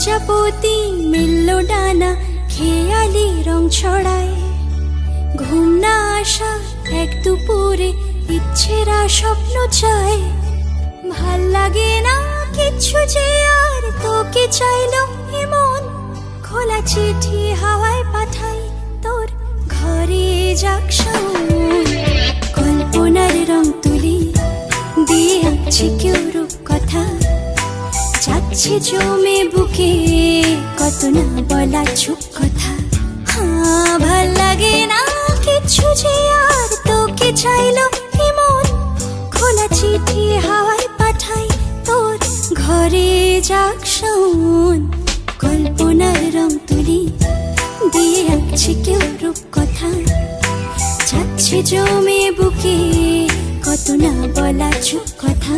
প্রজাপতি মিলল ডানা, খেয়ালি রং ছড়ায়। ঘুম না আসা এক দুপুরে ইচ্ছেরা স্বপ্ন চায়। ভাল লাগে না কিচ্ছু যে আর, তোকে চাইলো এমন। খোলা চিঠি হাওয়ায় পাঠাই, তোর ঘরে যাক শাওন। কল্পনার রং তুলি দিয়ে আঁকছে কেউ রূপ কথা, যাচ্ছে জমে বুকে কত না বলা চুপ কথা। ভাল লাগে না কিচ্ছু যে আর, তোকে চাইলো এমন। খোলা চিঠি হাওয়ায় পাঠাই, তোর ঘরে যাক শাওন। কল্পনার রং তুলি দিয়ে আঁকছে কেউ রূপ কথা, যাচ্ছে জমে বুকে কত না বলা চুপ কথা।